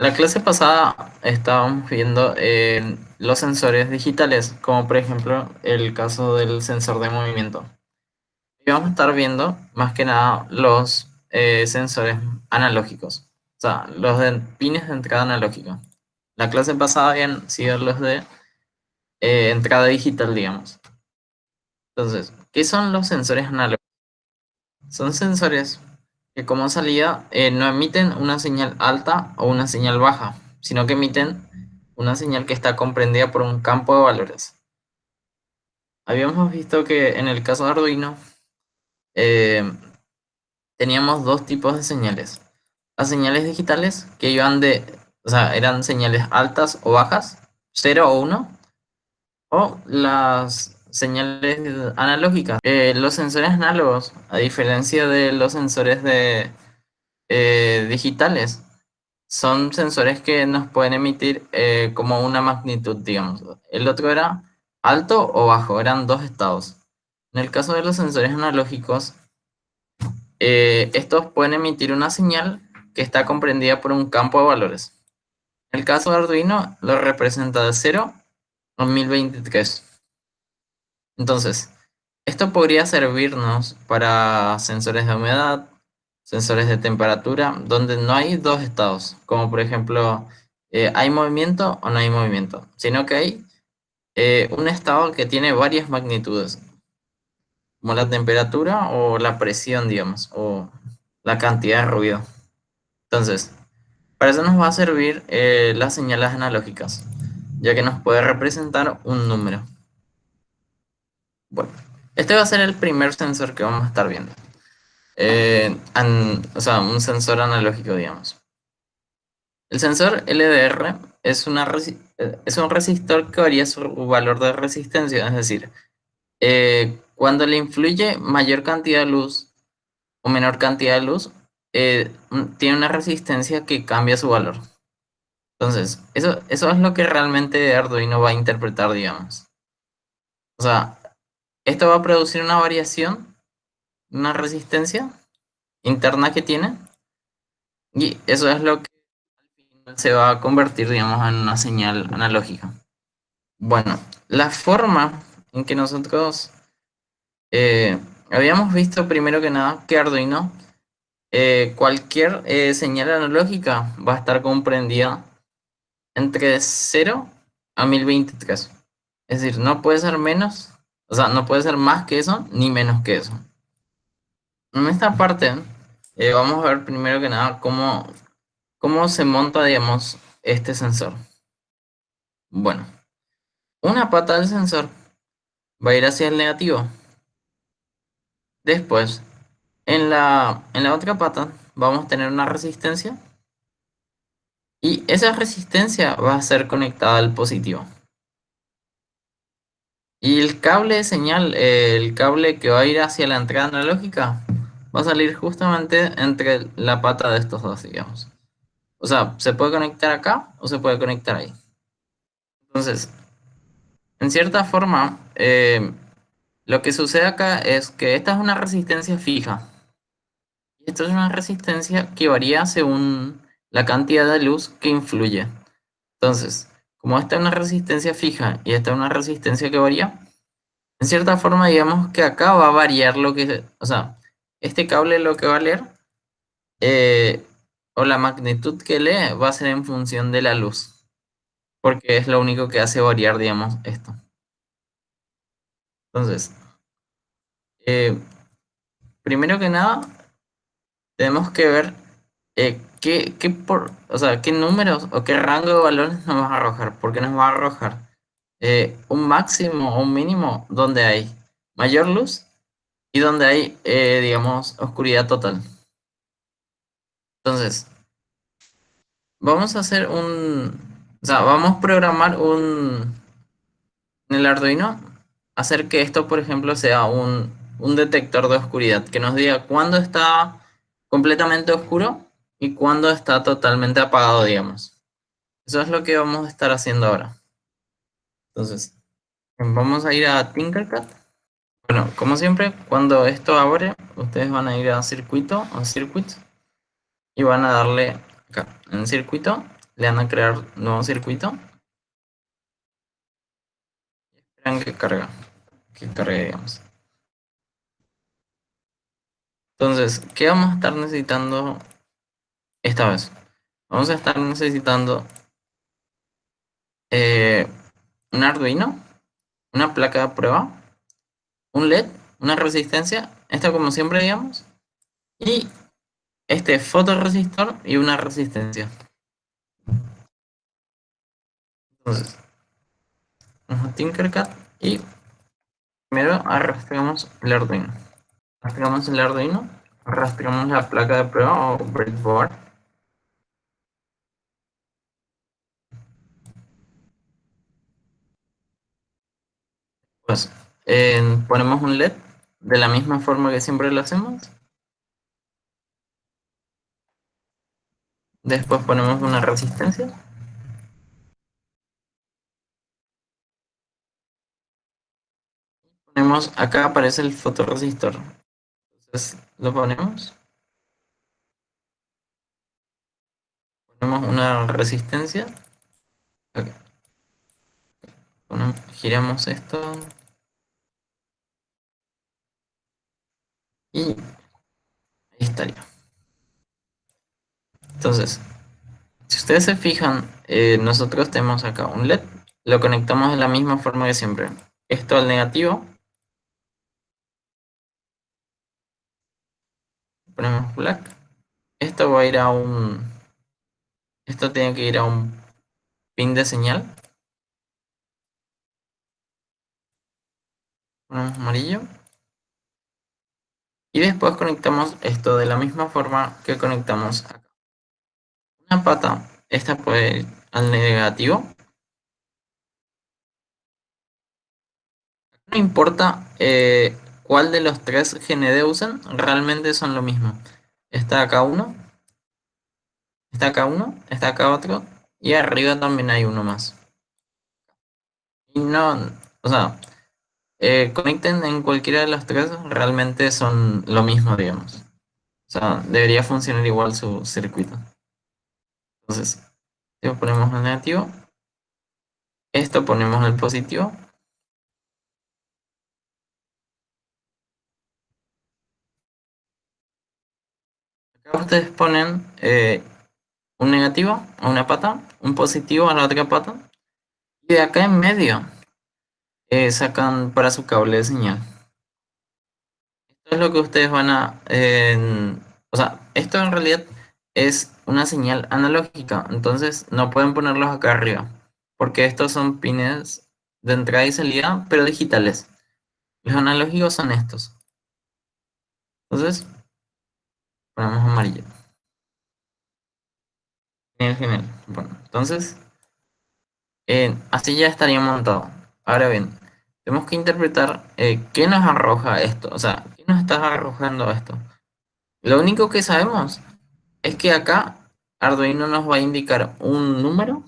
La clase pasada estábamos viendo los sensores digitales, como por ejemplo el caso del sensor de movimiento. Y vamos a estar viendo más que nada los sensores analógicos, o sea, los de pines de entrada analógica. La clase pasada habían sido los de entrada digital, digamos. Entonces, ¿qué son los sensores analógicos? Son sensores que como salida no emiten una señal alta o una señal baja, sino que emiten una señal que está comprendida por un campo de valores. Habíamos visto que en el caso de Arduino eh, teníamos dos tipos de señales. Las señales digitales que iban o sea, eran señales altas o bajas, 0 o 1, o las señales analógicas. Los sensores análogos, a diferencia de los sensores digitales, son sensores que nos pueden emitir como una magnitud, digamos. El otro era alto o bajo, eran dos estados. En el caso de los sensores analógicos, estos pueden emitir una señal que está comprendida por un campo de valores. En el caso de Arduino, lo representa de 0 a 1023. Entonces, esto podría servirnos para sensores de humedad, sensores de temperatura, donde no hay dos estados, como por ejemplo, ¿hay movimiento o no hay movimiento? Sino que hay un estado que tiene varias magnitudes, como la temperatura o la presión, digamos, o la cantidad de ruido. Entonces, para eso nos va a servir las señales analógicas, ya que nos puede representar un número. Bueno, este va a ser el primer sensor que vamos a estar viendo. O sea, un sensor analógico, digamos. El sensor LDR es un resistor que varía su valor de resistencia, es decir, cuando le influye mayor cantidad de luz o menor cantidad de luz, tiene una resistencia que cambia su valor. Entonces, eso es lo que realmente Arduino va a interpretar, digamos. O sea, esto va a producir una variación, una resistencia interna que tiene, y eso es lo que se va a convertir, digamos, en una señal analógica. Bueno, la forma en que nosotros habíamos visto primero que nada que Arduino, cualquier señal analógica va a estar comprendida entre 0 a 1023. Es decir, no puede ser menos, o sea, no puede ser más que eso ni menos que eso. En esta parte vamos a ver primero que nada cómo se monta, digamos, este sensor. Bueno, una pata del sensor va a ir hacia el negativo. Después, en la otra pata vamos a tener una resistencia y esa resistencia va a ser conectada al positivo. Y el cable de señal, el cable que va a ir hacia la entrada analógica, va a salir justamente entre la pata de estos dos, digamos. O sea, se puede conectar acá o se puede conectar ahí. Entonces, en cierta forma, lo que sucede acá es que esta es una resistencia fija. Y esto es una resistencia que varía según la cantidad de luz que influye. Entonces, como esta es una resistencia fija y esta es una resistencia que varía, en cierta forma digamos que acá va a variar o sea, este cable lo que va a leer, eh, o la magnitud que lee va a ser en función de la luz, porque es lo único que hace variar, digamos, esto. Entonces, eh, primero que nada, tenemos que ver o sea, qué números o qué rango de valores nos va a arrojar, porque nos va a arrojar un máximo o un mínimo donde hay mayor luz y donde hay, digamos, oscuridad total. Entonces, vamos a hacer o sea, vamos a programar en el Arduino, hacer que esto, por ejemplo, sea un detector de oscuridad, que nos diga cuándo está completamente oscuro y cuándo está totalmente apagado, digamos. Eso es lo que vamos a estar haciendo ahora. Entonces, vamos a ir a Tinkercad. Bueno, como siempre, cuando esto abre, ustedes van a ir a circuito, a circuit, y van a darle acá, en circuito, le dan a crear nuevo circuito. Esperan que cargue, digamos. Entonces, ¿qué vamos a estar necesitando esta vez? Vamos a estar necesitando eh, un Arduino, una placa de prueba, un LED, una resistencia, esto como siempre digamos, y este fotoresistor y una resistencia. Entonces, vamos a Tinkercad y primero arrastramos el Arduino. Arrastramos el Arduino, arrastramos la placa de prueba o breadboard. Pues ponemos un LED de la misma forma que siempre lo hacemos. Después ponemos una resistencia. Ponemos, acá aparece el fotorresistor. Entonces lo ponemos una resistencia. Acá, giramos esto y ahí estaría. Entonces, si ustedes se fijan, nosotros tenemos acá un LED. Lo conectamos de la misma forma que siempre. Esto al negativo, ponemos black. Esto va a ir a un... Esto tiene que ir a un pin de señal. Ponemos amarillo. Y después conectamos esto de la misma forma que conectamos acá. Una pata, esta puede ir al negativo. No importa cuál de los tres GND usen, realmente son lo mismo. Está acá uno, está acá uno, está acá otro, y arriba también hay uno más. Y no, o sea, conecten en cualquiera de los tres, realmente son lo mismo, digamos. O sea, debería funcionar igual su circuito. Entonces, si ponemos el negativo, esto ponemos el positivo. Acá ustedes ponen un negativo a una pata, un positivo a la otra pata, y de acá en medio sacan para su cable de señal. Esto es lo que ustedes van a... o sea, esto en realidad es una señal analógica, entonces no pueden ponerlos acá arriba, porque estos son pines de entrada y salida, pero digitales. Los analógicos son estos. Entonces, ponemos amarillo. Genial, genial. Bueno, entonces, así ya estaría montado. Ahora bien, tenemos que interpretar qué nos arroja esto, o sea, qué nos está arrojando esto. Lo único que sabemos es que acá Arduino nos va a indicar un número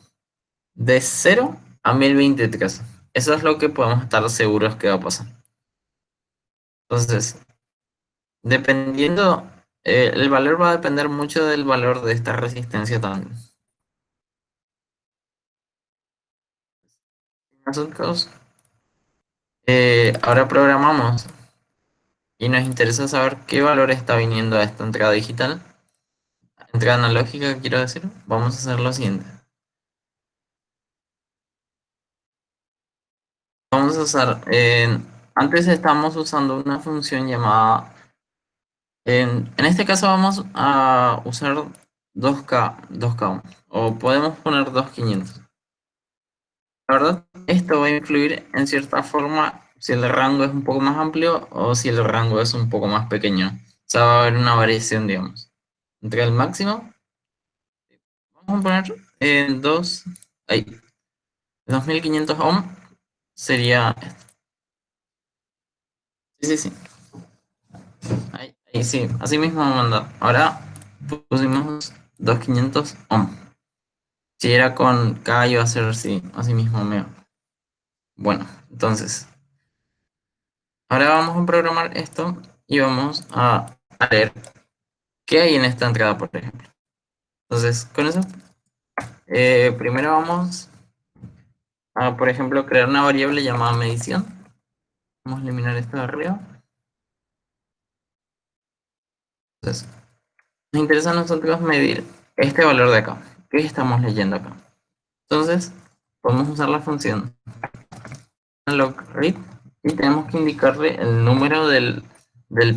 de 0 a 1023. Eso es lo que podemos estar seguros que va a pasar. Entonces, dependiendo, el valor va a depender mucho del valor de esta resistencia también. Nosotros ahora programamos y nos interesa saber qué valor está viniendo a esta entrada digital, entrada analógica, quiero decir. Vamos a hacer lo siguiente. Vamos a usar, antes estábamos usando una función llamada, en este caso vamos a usar 2K o podemos poner 2500. La verdad, esto va a influir en cierta forma si el rango es un poco más amplio o si el rango es un poco más pequeño. O sea, va a haber una variación, digamos. Entre el máximo, vamos a poner en 2500 ohm sería... Sí, sí, sí. Ahí sí, así mismo me mandó. Ahora pusimos 2500 ohm. Si era con K iba a ser sí, así mismo me... Bueno, entonces, ahora vamos a programar esto y vamos a leer qué hay en esta entrada, por ejemplo. Entonces, con eso primero vamos a, por ejemplo, crear una variable llamada medición. Vamos a eliminar esto de arriba. Entonces, nos interesa a nosotros medir este valor de acá. ¿Qué estamos leyendo acá? Entonces, podemos usar la función analogRead y tenemos que indicarle el número del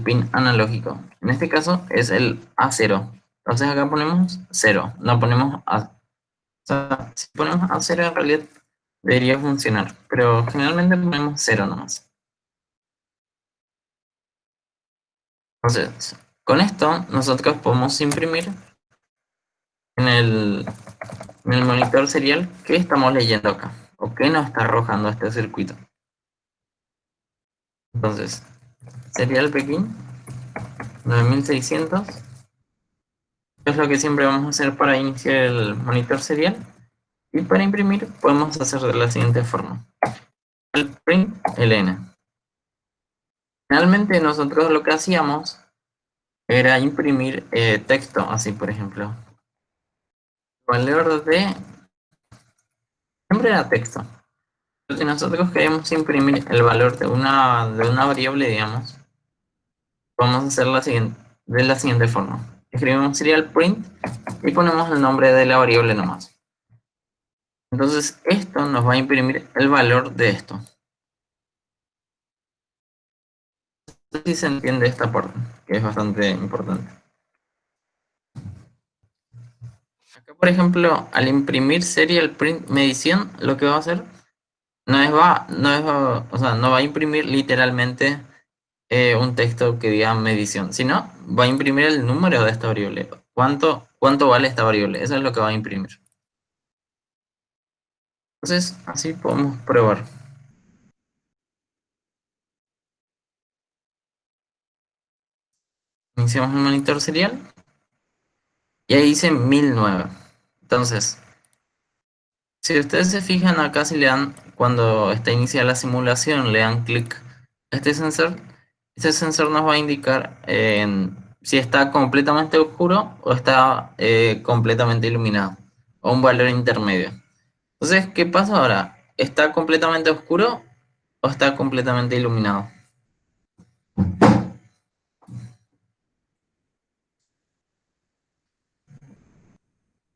pin analógico. En este caso es el A0. Entonces acá ponemos 0, no ponemos A. O sea, si ponemos A0 en realidad debería funcionar, pero generalmente ponemos 0 nomás. Entonces, con esto nosotros podemos imprimir en el monitor serial qué estamos leyendo acá, o qué nos está arrojando este circuito. Entonces, serial Pekín 9600 es lo que siempre vamos a hacer para iniciar el monitor serial. Y para imprimir podemos hacer de la siguiente forma. El print ln. Realmente nosotros lo que hacíamos era imprimir texto, así por ejemplo. El valor de siempre era texto. Pero si nosotros queremos imprimir el valor de una variable, digamos, vamos a hacer de la siguiente forma. Escribimos serial print y ponemos el nombre de la variable nomás. Entonces esto nos va a imprimir el valor de esto. No sé si se entiende esta parte, que es bastante importante. Acá, por ejemplo, al imprimir serial print medición, lo que va a hacer o sea, no va a imprimir literalmente un texto que diga medición, sino va a imprimir el número de esta variable. ¿Cuánto vale esta variable? Eso es lo que va a imprimir. Entonces, así podemos probar. Iniciamos el monitor serial y ahí dice 1009. Entonces, si ustedes se fijan acá, si le dan, cuando está iniciada la simulación, le dan clic a este sensor nos va a indicar si está completamente oscuro o está completamente iluminado, o un valor intermedio. Entonces, ¿qué pasa ahora? ¿Está completamente oscuro o está completamente iluminado?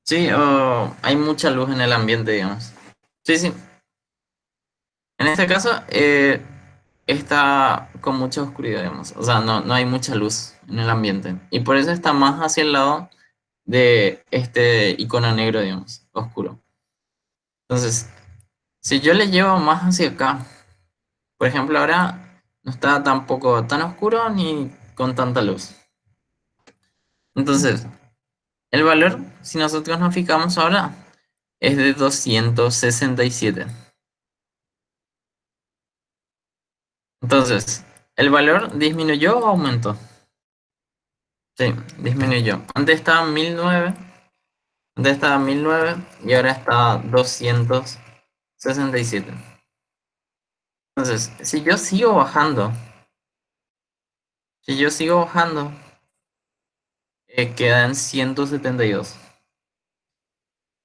Sí, o hay mucha luz en el ambiente, digamos. Sí, sí. En este caso, está con mucha oscuridad, digamos. O sea, no hay mucha luz en el ambiente. Y por eso está más hacia el lado de este icono negro, digamos, oscuro. Entonces, si yo le llevo más hacia acá, por ejemplo, ahora no está tampoco tan oscuro ni con tanta luz. Entonces, el valor, si nosotros nos fijamos ahora, es de 267. Entonces, ¿el valor disminuyó o aumentó? Sí, disminuyó. Antes estaba 1009 y ahora está 267. Entonces, si yo sigo bajando, quedan 172.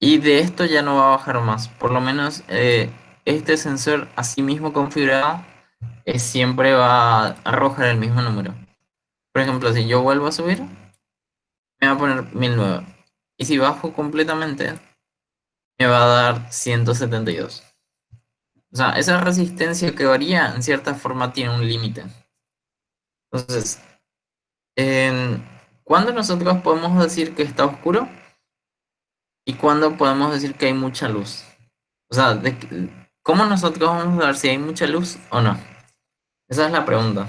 Y de esto ya no va a bajar más. Por lo menos este sensor así mismo configurado siempre va a arrojar el mismo número. Por ejemplo, si yo vuelvo a subir, me va a poner 1009. Y si bajo completamente, me va a dar 172. O sea, esa resistencia que varía en cierta forma tiene un límite. Entonces, ¿cuándo nosotros podemos decir que está oscuro? ¿Y cuándo podemos decir que hay mucha luz? O sea, ¿cómo nosotros vamos a ver si hay mucha luz o no? Esa es la pregunta.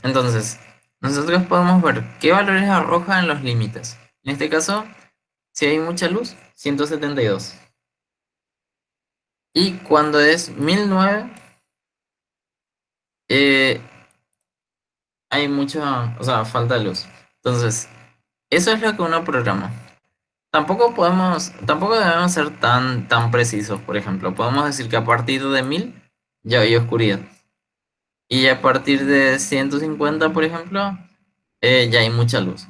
Entonces, nosotros podemos ver qué valores arroja en los límites. En este caso, si hay mucha luz, 172. Y cuando es 1009, eh, hay mucha, o sea, falta de luz. Entonces, eso es lo que uno programa. Tampoco debemos ser tan precisos, por ejemplo. Podemos decir que a partir de 1000 ya hay oscuridad. y a partir de 150, por ejemplo, ya hay mucha luz.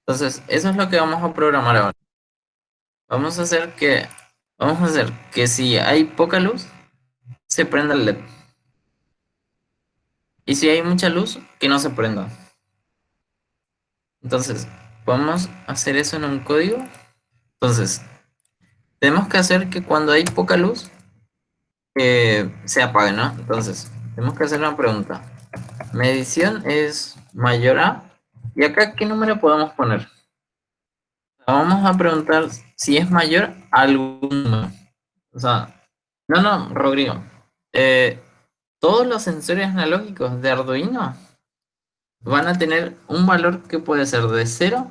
Entonces, eso es lo que vamos a programar ahora. Vamos a hacer que, vamos a hacer que si hay poca luz, se prenda el LED. Y si hay mucha luz, que no se prenda. Entonces, vamos a hacer eso en un código. Entonces, tenemos que hacer que cuando hay poca luz, se apague, ¿no? Entonces, tenemos que hacer una pregunta. Medición es mayor a. ¿Y acá qué número podemos poner? Vamos a preguntar si es mayor a algún número. O sea, no, Rodrigo. Eh, todos los sensores analógicos de Arduino van a tener un valor que puede ser de 0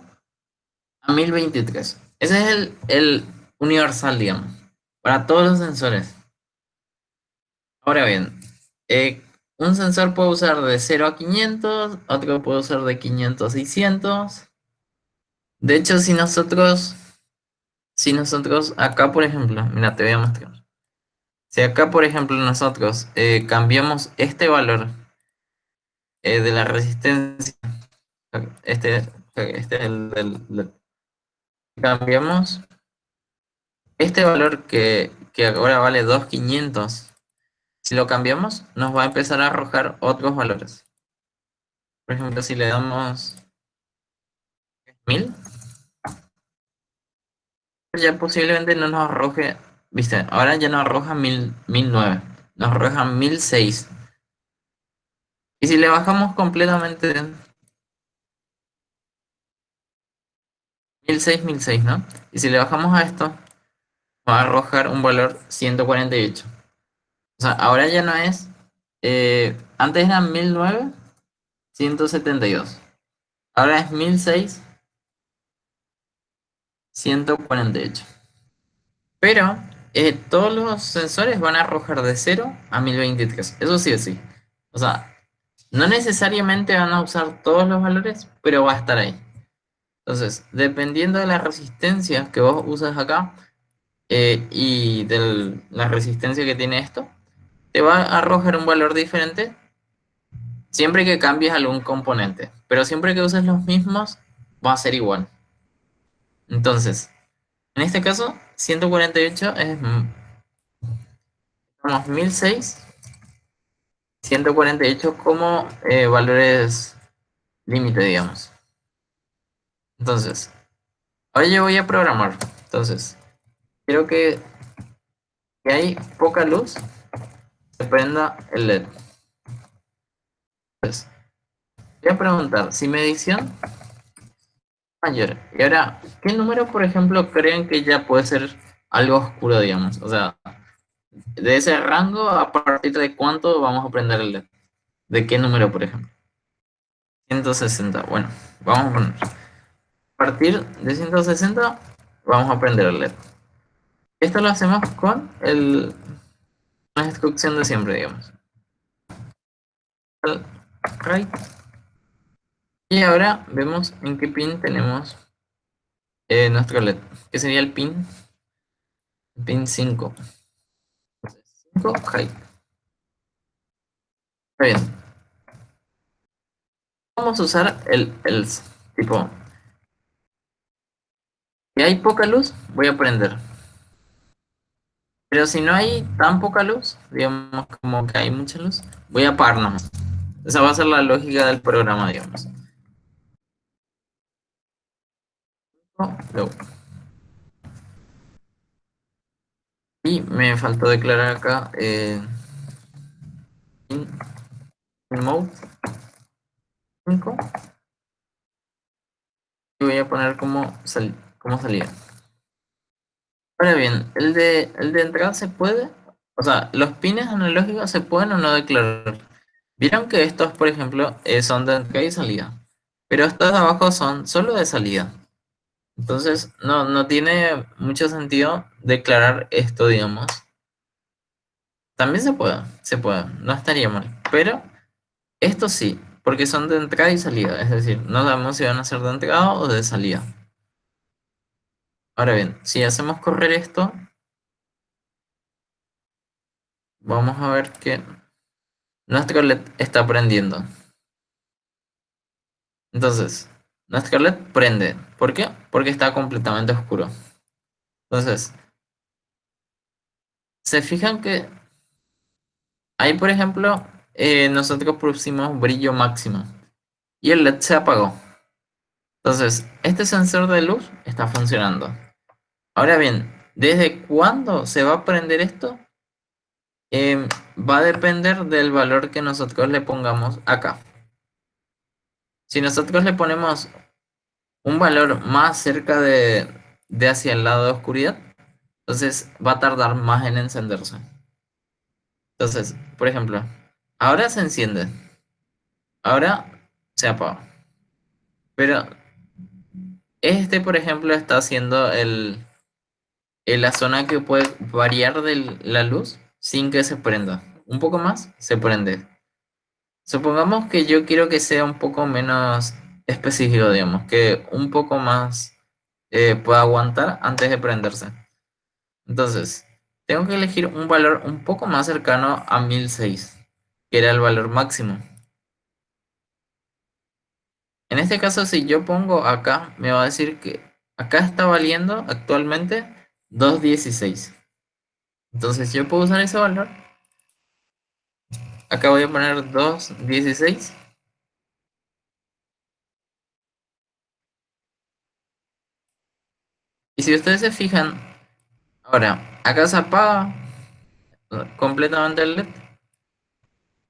a 1023. Ese es el universal, digamos, para todos los sensores. Ahora bien, eh, un sensor puede usar de 0 a 500, otro puede usar de 500 a 600. De hecho, si nosotros acá, por ejemplo, mira, te voy a mostrar. Si acá, por ejemplo, nosotros cambiamos este valor de la resistencia, este es cambiamos este valor que ahora vale 2.500. Si lo cambiamos, nos va a empezar a arrojar otros valores. Por ejemplo, si le damos 1000, ya posiblemente no nos arroje, viste, ahora ya nos arroja 1009, nos arroja 1006. Y si le bajamos completamente 1006, ¿no? Y si le bajamos a esto, va a arrojar un valor 148. O sea, ahora ya no es, antes eran 1009, 172. Ahora es 1006, 148. Pero todos los sensores van a arrojar de 0 a 1023. Eso sí o sí. O sea, no necesariamente van a usar todos los valores, pero va a estar ahí. Entonces, dependiendo de la resistencia que vos usas acá y de la resistencia que tiene esto, te va a arrojar un valor diferente siempre que cambies algún componente. Pero siempre que uses los mismos, va a ser igual. Entonces, en este caso, 148 es, vamos, 1006, 148 como valores límite, digamos. Entonces, ahora yo voy a programar. Entonces, quiero que hay poca luz, se prenda el LED. Entonces, voy a preguntar si medición es mayor. Y ahora, ¿qué número, por ejemplo, creen que ya puede ser algo oscuro, digamos? O sea, de ese rango, ¿a partir de cuánto vamos a prender el LED? ¿De qué número, por ejemplo? 160. Bueno, vamos a poner. A partir de 160, vamos a prender el LED. Esto lo hacemos con la instrucción de siempre, digamos. Right. Y ahora vemos en qué pin tenemos nuestro LED, que sería el pin 5. 5 high. Está bien. Vamos a usar el else. Tipo, si hay poca luz, voy a prender. Pero si no hay tan poca luz, digamos como que hay mucha luz, voy a apagar nomás. Esa va a ser la lógica del programa, digamos. Luego. Y me faltó declarar acá in, in mode 5 y voy a poner como salida. Ahora bien, el de entrada se puede, o sea, los pines analógicos se pueden o no declarar. Vieron que estos, por ejemplo, son de entrada y salida, pero estos de abajo son solo de salida. Entonces, no tiene mucho sentido declarar esto, digamos. También se puede, no estaría mal, pero esto sí, porque son de entrada y salida, es decir, no sabemos si van a ser de entrada o de salida. Ahora bien, si hacemos correr esto, vamos a ver que nuestro LED está prendiendo. Entonces, nuestro LED prende. ¿Por qué? Porque está completamente oscuro. Entonces, se fijan que ahí, por ejemplo, nosotros pusimos brillo máximo y el LED se apagó. Entonces, este sensor de luz está funcionando. Ahora bien, ¿desde cuándo se va a prender esto? Va a depender del valor que nosotros le pongamos acá. Si nosotros le ponemos un valor más cerca de hacia el lado de oscuridad, entonces va a tardar más en encenderse. Entonces, por ejemplo, ahora se enciende, ahora se apaga. Pero este, por ejemplo, está haciendo la zona que puede variar de la luz sin que se prenda. Un poco más, se prende. Supongamos que yo quiero que sea un poco menos específico, digamos, que un poco más pueda aguantar antes de prenderse. Entonces, tengo que elegir un valor un poco más cercano a 1006, que era el valor máximo. En este caso, si yo pongo acá, me va a decir que acá está valiendo actualmente 216. Entonces, yo puedo usar ese valor. Acá voy a poner 216. Y si ustedes se fijan, ahora, acá se apaga completamente el LED.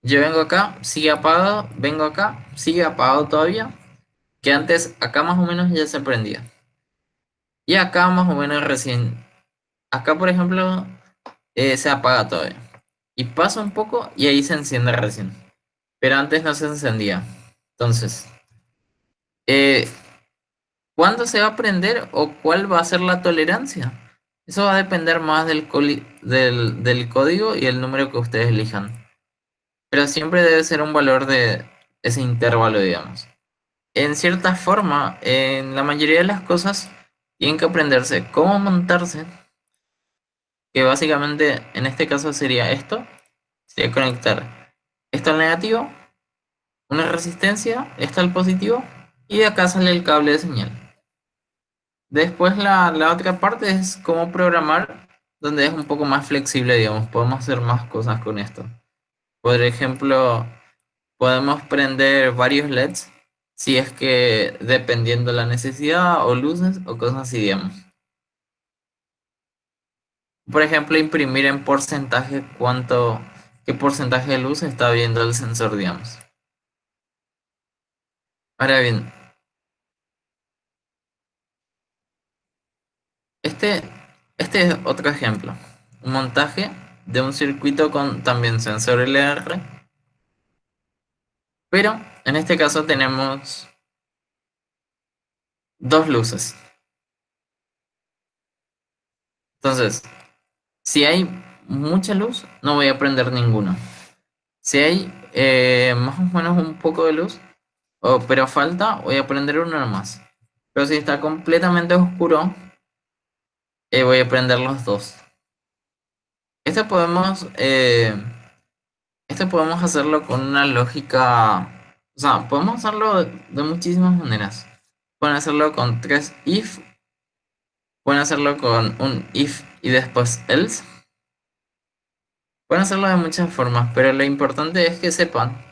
Yo vengo acá, sigue apagado, vengo acá, sigue apagado todavía, que antes acá más o menos ya se prendía. Y acá más o menos recién, acá por ejemplo, se apaga todavía. Y pasa un poco y ahí se enciende recién. Pero antes no se encendía. Entonces, eh, ¿cuándo se va a prender o cuál va a ser la tolerancia? Eso va a depender más del código y el número que ustedes elijan. Pero siempre debe ser un valor de ese intervalo, digamos. En cierta forma, en la mayoría de las cosas, tienen que aprenderse cómo montarse, que básicamente en este caso sería esto, sería conectar esto al negativo, una resistencia, esto al positivo, y de acá sale el cable de señal. Después la otra parte es cómo programar, donde es un poco más flexible, digamos, podemos hacer más cosas con esto. Por ejemplo, podemos prender varios LEDs si es que dependiendo la necesidad o luces o cosas así, digamos. Por ejemplo, imprimir en porcentaje qué porcentaje de luz está viendo el sensor, digamos. Ahora bien, este, este es otro ejemplo. Un montaje de un circuito con también sensor LR, pero en este caso tenemos dos luces. Entonces, si hay mucha luz, no voy a prender ninguno. Si hay más o menos un poco de luz, pero falta, voy a prender uno más. Pero si está completamente oscuro, voy a prender los dos. Esto podemos, eh, esto podemos hacerlo con una lógica, o sea, podemos hacerlo de muchísimas maneras. Pueden hacerlo con tres if, pueden hacerlo con un if y después else. Pueden hacerlo de muchas formas, pero lo importante es que sepan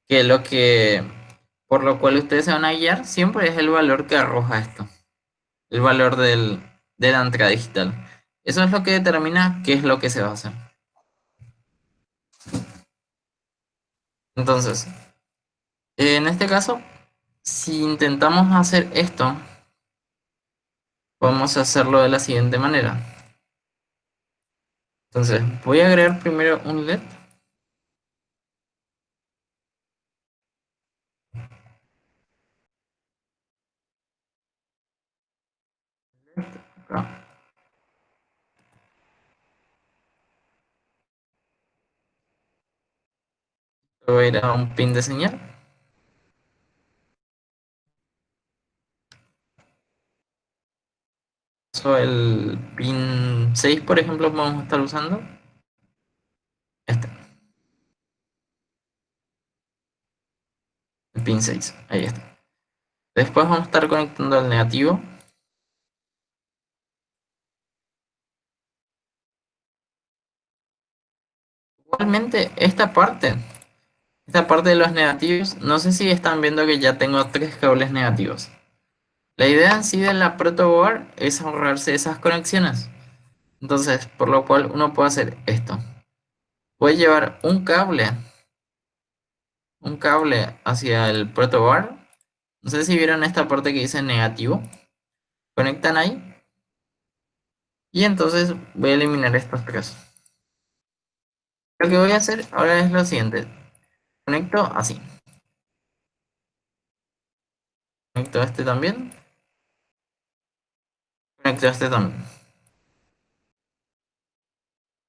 que por lo cual ustedes se van a guiar siempre es el valor que arroja esto, el valor de la entrada digital. Eso es lo que determina qué es lo que se va a hacer. Entonces, en este caso, si intentamos hacer esto, vamos a hacerlo de la siguiente manera. Entonces, voy a agregar primero un LED. Acá. Voy a ir a un pin de señal. El pin 6, por ejemplo, vamos a estar usando. Este. pin 6. Ahí está. Después vamos a estar conectando al negativo. Igualmente, esta parte de los negativos, no sé si están viendo que ya tengo tres cables negativos. La idea en sí de la protoboard es ahorrarse esas conexiones. Entonces, por lo cual uno puede hacer esto. Puede llevar un cable hacia el protoboard. No sé si vieron esta parte que dice negativo. Conectan ahí y entonces voy a eliminar estos tres. Lo que voy a hacer ahora es lo siguiente. Conecto así. Conecto a este también. Conecto a este también.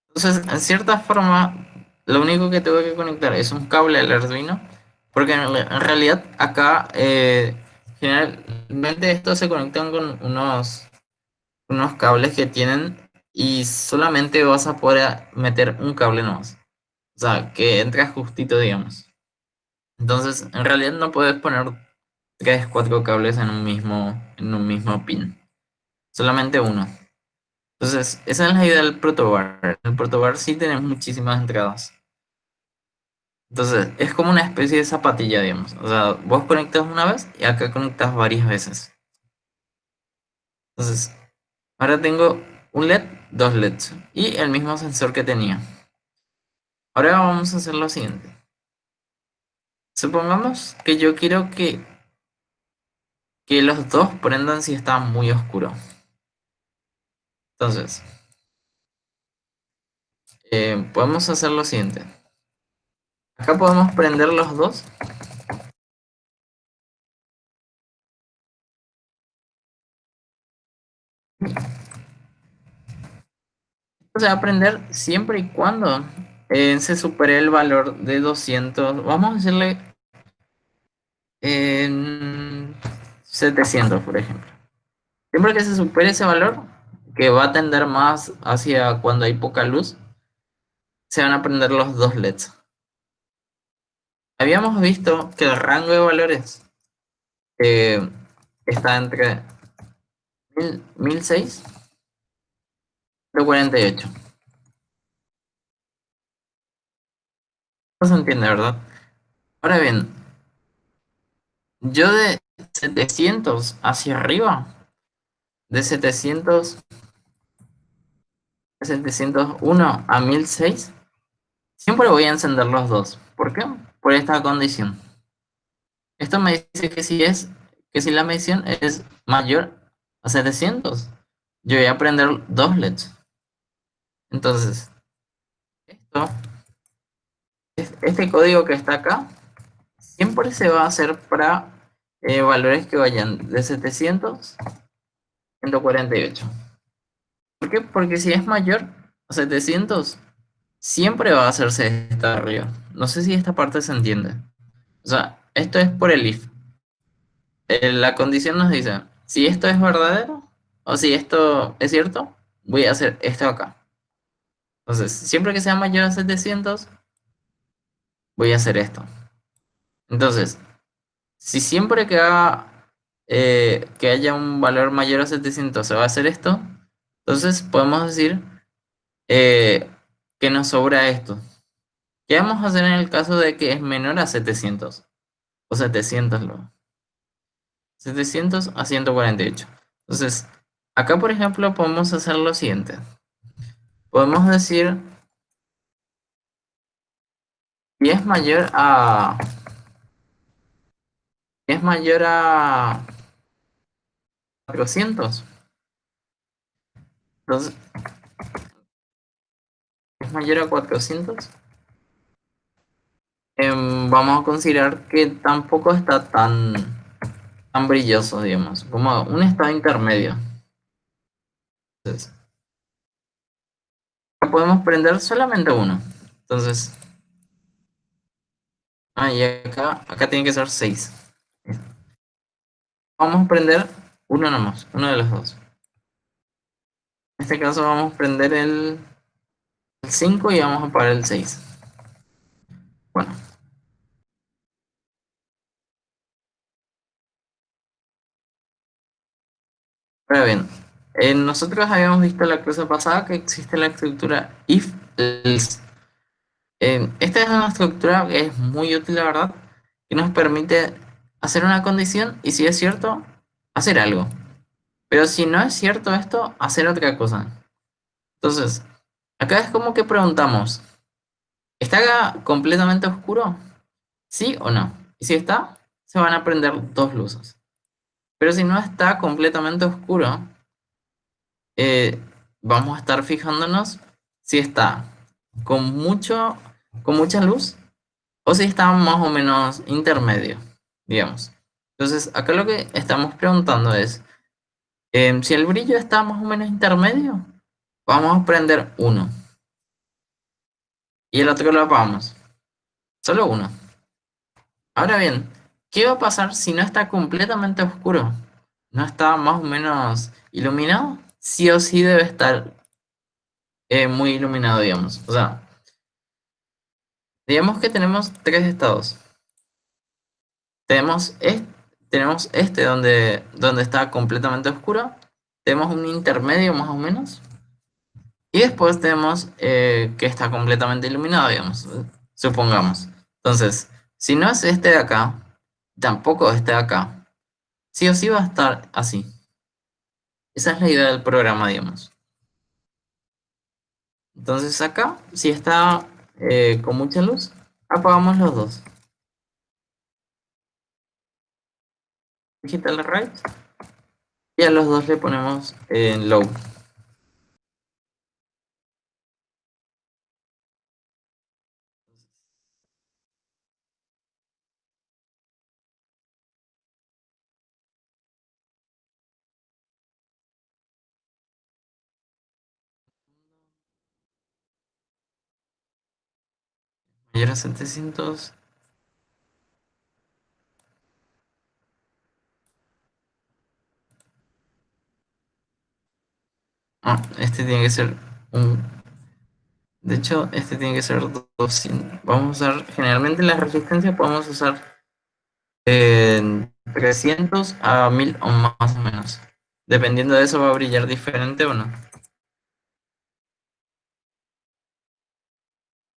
Entonces, en cierta forma, lo único que tengo que conectar es un cable al Arduino. Porque en realidad acá generalmente estos se conectan con unos cables que tienen y solamente vas a poder meter un cable nomás. O sea, que entra justito, digamos. Entonces, en realidad no puedes poner tres, cuatro cables en un mismo pin. Solamente uno. Entonces, esa es la idea del protobar. En el protobar sí tenemos muchísimas entradas. Entonces, es como una especie de zapatilla, digamos. O sea, vos conectas una vez y acá conectas varias veces. Entonces, ahora tengo un LED, dos LEDs y el mismo sensor que tenía. Ahora vamos a hacer lo siguiente. Supongamos que yo quiero que los dos prendan si está muy oscuro. Entonces, podemos hacer lo siguiente. Acá podemos prender los dos. Esto se va a prender siempre y cuando se supere el valor de 200. Vamos a decirle en 700, por ejemplo. Siempre que se supere ese valor, que va a tender más hacia cuando hay poca luz, se van a prender los dos LEDs. Habíamos visto que el rango de valores eh, está entre 1006 y 48. No se entiende, ¿verdad? Ahora bien, yo de 700 hacia arriba, de 701 a 1006, siempre voy a encender los dos. ¿Por qué? Por esta condición. Esto me dice que si la medición es mayor a 700, yo voy a prender dos LEDs. Entonces, esto, este código que está acá, siempre se va a hacer para valores que vayan de 700 a 148. ¿Por qué? Porque si es mayor a 700, siempre va a hacerse esta arriba. No sé si esta parte se entiende. O sea, esto es por el if. La condición nos dice, si esto es verdadero o si esto es cierto, voy a hacer esto acá. Entonces, siempre que sea mayor a 700, voy a hacer esto. Entonces, si siempre que haya un valor mayor a 700 se va a hacer esto, entonces podemos decir eh, que nos sobra esto. ¿Qué vamos a hacer en el caso de que es menor a 700? O 700 luego. 700 a 148. Entonces, acá por ejemplo podemos hacer lo siguiente. Podemos decir si es mayor a... Si es mayor a 400. Entonces, es mayor a 400. Vamos a considerar que tampoco está tan brilloso, digamos, como un estado intermedio. Entonces, acá podemos prender solamente uno. Entonces, y acá tiene que ser 6. Vamos a prender uno nomás, uno de los dos. En este caso vamos a prender el 5 y vamos a apagar el 6. Bueno, y acá tiene que ser 6. Vamos a prender uno nomás, uno de los dos. En este caso vamos a prender el 5 y vamos a apagar el 6. Bueno, y acá tiene que ser 6. Vamos a prender el 5 y vamos a apagar el 6. Bueno, y acá tiene que ser 6. Vamos a prender uno nomás, uno de los dos. En este caso vamos a prender el 5 y vamos a apagar el 6. Bueno, Ahora bien, nosotros habíamos visto la clase pasada que existe la estructura if else. Esta es una estructura que es muy útil, la verdad, que nos permite hacer una condición y si es cierto, hacer algo. Pero si no es cierto esto, hacer otra cosa. Entonces, acá es como que preguntamos, ¿está completamente oscuro? ¿Sí o no? Y si está, se van a prender dos luces. Pero si no está completamente oscuro, eh, vamos a estar fijándonos si está con con mucha luz o si está más o menos intermedio, digamos. Entonces, acá lo que estamos preguntando es, si el brillo está más o menos intermedio, vamos a prender uno y el otro lo apagamos. Solo uno. Ahora bien, ¿qué va a pasar si no está completamente oscuro? ¿No está más o menos iluminado? Sí o sí debe estar muy iluminado, digamos. O sea, digamos que tenemos tres estados. Tenemos tenemos este donde está completamente oscuro. Tenemos un intermedio más o menos. Y después tenemos que está completamente iluminado, digamos. Supongamos. Entonces, si no es este de acá, tampoco este de acá. Sí o sí va a estar así. Esa es la idea del programa, digamos. Entonces acá, si está con mucha luz, apagamos los dos. Digital right. Y a los dos le ponemos en low. Mayor a 700. Ah, este tiene que ser un... De hecho, este tiene que ser 200. Vamos a usar, generalmente en las resistencias podemos usar 300 a 1000 o más o menos. Dependiendo de eso va a brillar diferente o no.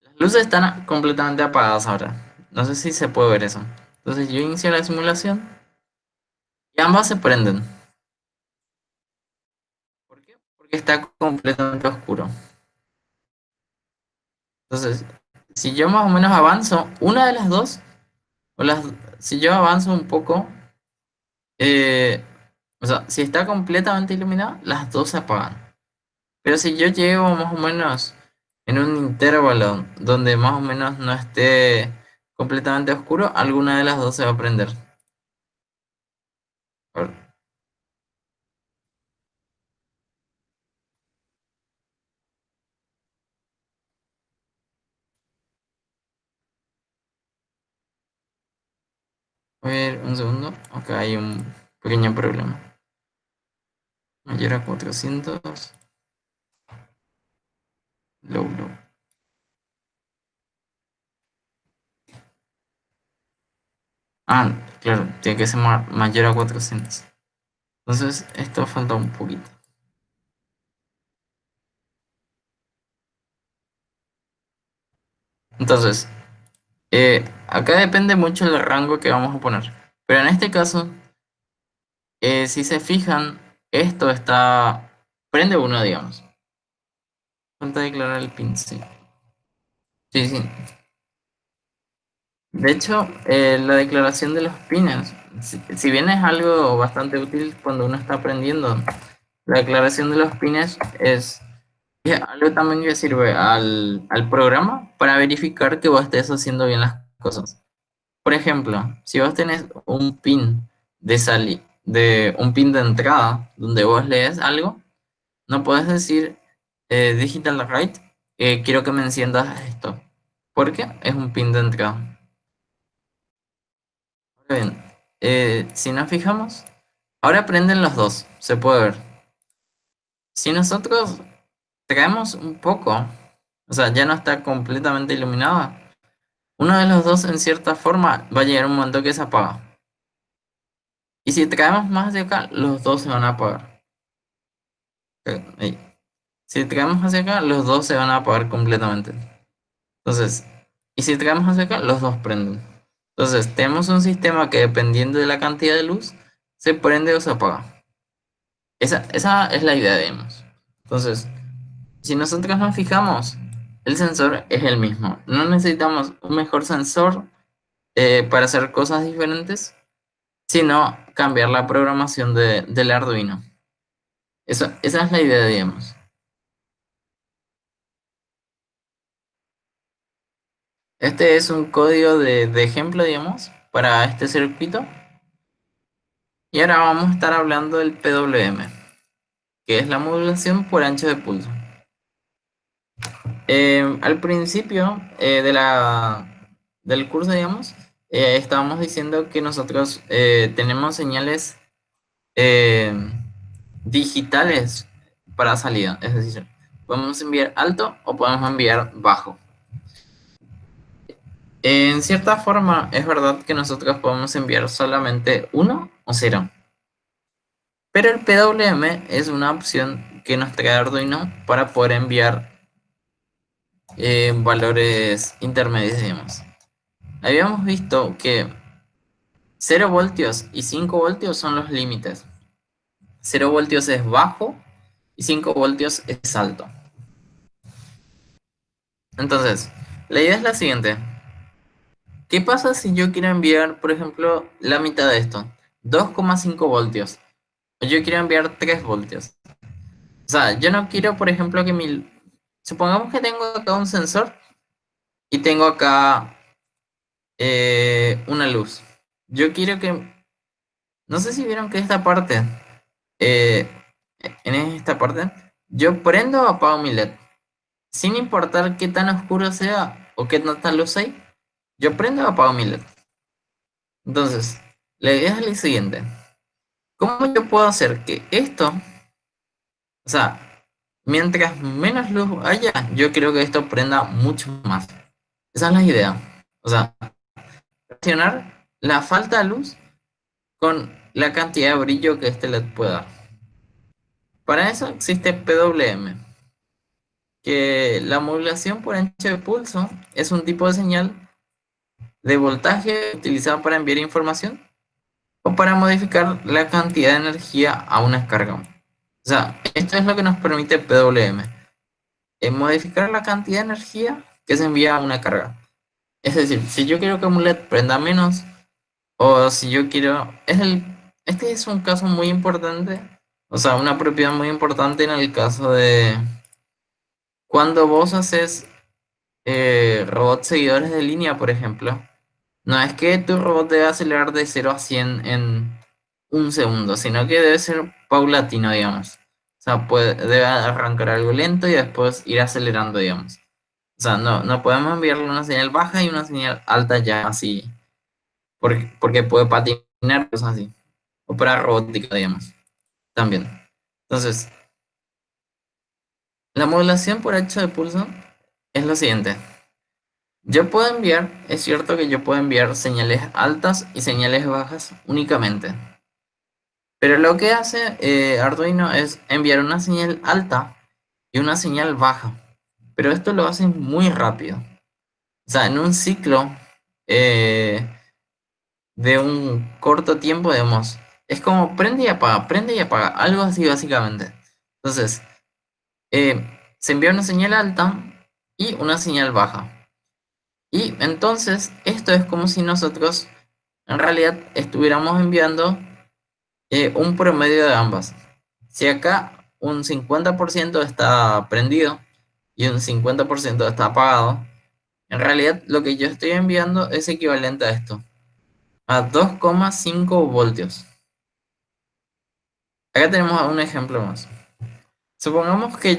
Las luces están completamente apagadas ahora. No sé si se puede ver eso. Entonces yo inicio la simulación y ambas se prenden. ¿Por qué? Porque está completamente oscuro. Entonces, si yo más o menos avanzo, una de las dos, o si yo avanzo un poco, eh, o sea, si está completamente iluminada, las dos se apagan. Pero si yo llego más o menos en un intervalo donde más o menos no esté completamente oscuro, alguna de las dos se va a prender. A ver, a ver, un segundo. Acá hay un pequeño problema. Mayor a 400. Low, low. Ah, claro, tiene que ser mayor a 400. Entonces, esto falta un poquito. Entonces, acá depende mucho del rango que vamos a poner. Pero en este caso, si se fijan, esto está... Prende uno, digamos. Falta declarar el pin, sí. Sí, sí. De hecho, la declaración de los pines, si bien es algo bastante útil cuando uno está aprendiendo, la declaración de los pines es algo también que sirve al programa para verificar que vos estés haciendo bien las cosas. Por ejemplo, si vos tenés un pin de un pin de entrada donde vos lees algo, no puedes decir digital write, quiero que me enciendas esto, porque es un pin de entrada. Ahora bien, si nos fijamos, ahora prenden los dos, se puede ver. Si nosotros traemos un poco, o sea, ya no está completamente iluminado, uno de los dos en cierta forma va a llegar un momento que se apaga. Y si traemos más de acá, los dos se van a apagar. Ahí. Si traemos hacia acá, los dos se van a apagar completamente. Entonces, y si traemos hacia acá, los dos prenden. Entonces, tenemos un sistema que dependiendo de la cantidad de luz, se prende o se apaga. Esa es la idea, digamos. Entonces, si nosotros nos fijamos, el sensor es el mismo. No necesitamos un mejor sensor para hacer cosas diferentes, sino cambiar la programación del Arduino. Esa es la idea, digamos. Este es un código de ejemplo, digamos, para este circuito. Y ahora vamos a estar hablando del PWM, que es la modulación por ancho de pulso. Al principio del curso, digamos, estábamos diciendo que nosotros tenemos señales eh, digitales para salida. Es decir, podemos enviar alto o podemos enviar bajo. En cierta forma, es verdad que nosotros podemos enviar solamente uno o cero. Pero el PWM es una opción que nos trae Arduino para poder enviar valores intermedios, digamos. Habíamos visto que 0 voltios y 5 voltios son los límites. 0 voltios es bajo y 5 voltios es alto. Entonces, la idea es la siguiente. ¿Qué pasa si yo quiero enviar, por ejemplo, la mitad de esto? 2,5 voltios. O yo quiero enviar 3 voltios. O sea, yo no quiero, por ejemplo, que mi... Supongamos que tengo acá un sensor y tengo acá una luz. Yo quiero que... No sé si vieron que esta parte, eh, en esta parte, yo prendo o apago mi LED. Sin importar qué tan oscuro sea o qué tanta luz hay, yo prendo o apago mi LED. Entonces, la idea es la siguiente. ¿Cómo yo puedo hacer que esto, o sea, mientras menos luz haya, yo creo que esto prenda mucho más? Esa es la idea. O sea, relacionar la falta de luz con la cantidad de brillo que este LED puede dar. Para eso existe PWM, que la modulación por ancho de pulso es un tipo de señal de voltaje utilizado para enviar información o para modificar la cantidad de energía a una descarga. O sea, esto es lo que nos permite PWM, modificar la cantidad de energía que se envía a una carga. Es decir, si yo quiero que un LED prenda menos, o si yo quiero... este es un caso muy importante, o sea, una propiedad muy importante en el caso de cuando vos haces robots seguidores de línea, por ejemplo. No es que tu robot debe acelerar de 0 a 100 en un segundo, sino que debe ser paulatino, digamos. O sea, debe arrancar algo lento y después ir acelerando, digamos. O sea, no podemos enviarle una señal baja y una señal alta ya así, porque puede patinar, cosas así. O para robótica, digamos, también. Entonces, la modulación por hecho de pulso es lo siguiente. Yo puedo enviar, es cierto que yo puedo enviar señales altas y señales bajas únicamente. Pero lo que hace Arduino es enviar una señal alta y una señal baja. Pero esto lo hace muy rápido. O sea, en un ciclo eh, de un corto tiempo, digamos, es como prende y apaga, algo así básicamente. Entonces, se envía una señal alta y una señal baja. Y entonces, esto es como si nosotros en realidad estuviéramos enviando un promedio de ambas. Si acá un 50% está prendido y un 50% está apagado, en realidad lo que yo estoy enviando es equivalente a esto, a 2,5 voltios. Acá tenemos un ejemplo más. Supongamos que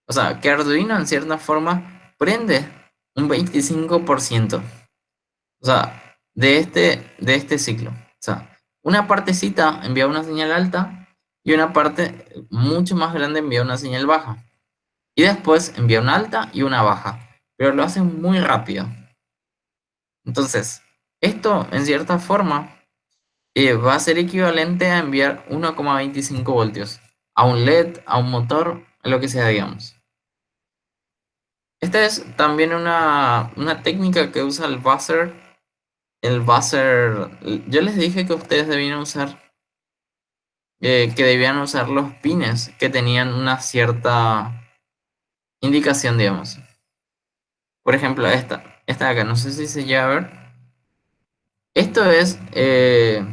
o sea, que Arduino en cierta forma prende un 25%. O sea, de este ciclo. O sea, una partecita envía una señal alta y una parte mucho más grande envía una señal baja. Y después envía una alta y una baja. Pero lo hace muy rápido. Entonces, esto en cierta forma va a ser equivalente a enviar 1,25 voltios. a un LED, a un motor, a lo que sea, digamos. Esta es también una técnica que usa el buzzer. El buzzer, yo les dije que ustedes debían usar, que debían usar los pines que tenían una cierta indicación, digamos. Por ejemplo, esta de acá, no sé si se llega a ver. Esto es, te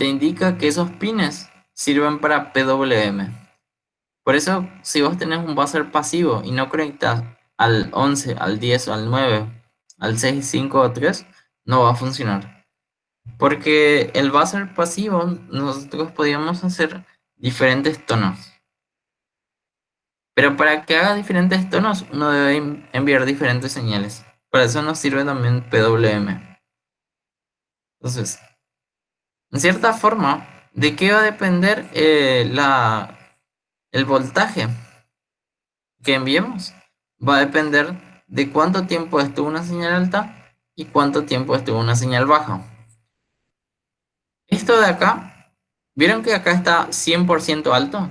indica que esos pines sirven para PWM. Por eso, si vos tenés un buzzer pasivo y no conectas al 11, al 10 o al 9, al 6, 5 o 3, no va a funcionar. Porque el buzzer pasivo nosotros podíamos hacer diferentes tonos. Pero para que haga diferentes tonos, uno debe enviar diferentes señales. Para eso nos sirve también PWM. Entonces, en cierta forma, ¿de qué va a depender el voltaje que enviemos? Va a depender de cuánto tiempo estuvo una señal alta y cuánto tiempo estuvo una señal baja. Esto de acá, ¿vieron que acá está 100% alto?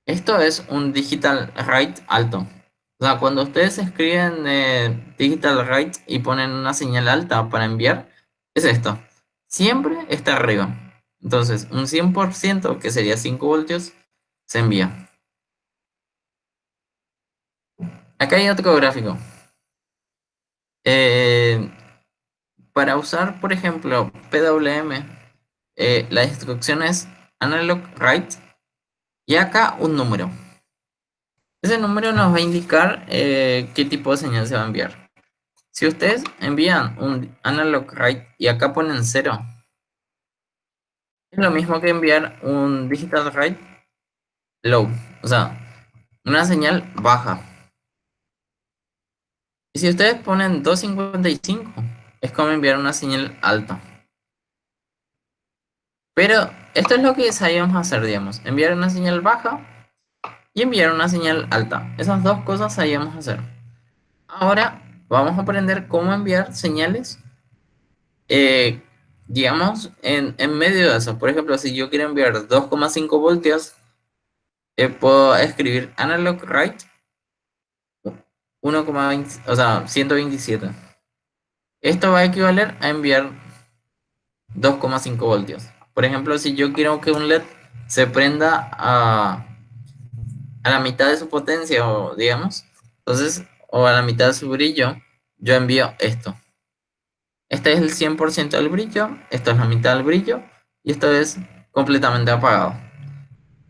Esto es un digital write alto. O sea, cuando ustedes escriben digital write y ponen una señal alta para enviar, es esto. Siempre está arriba. Entonces, un 100%, que sería 5 voltios, se envía. Acá hay otro gráfico. Eh, para usar, por ejemplo, PWM, la instrucción es analog write y acá un número. Ese número nos va a indicar qué tipo de señal se va a enviar. Si ustedes envían un analog write y acá ponen 0, es lo mismo que enviar un digital write low, o sea, una señal baja. Y si ustedes ponen 255, es como enviar una señal alta. Pero esto es lo que sabíamos hacer, digamos, enviar una señal baja y enviar una señal alta. Esas dos cosas sabíamos hacer. Ahora vamos a aprender cómo enviar señales, eh, digamos, en medio de eso. Por ejemplo, si yo quiero enviar 2,5 voltios, puedo escribir analog write 1,20, o sea, 127. Esto va a equivaler a enviar 2,5 voltios. Por ejemplo, si yo quiero que un LED se prenda a la mitad de su potencia, o digamos, entonces, o a la mitad de su brillo, yo envío esto. Este es el 100% del brillo, esto es la mitad del brillo, y esto es completamente apagado.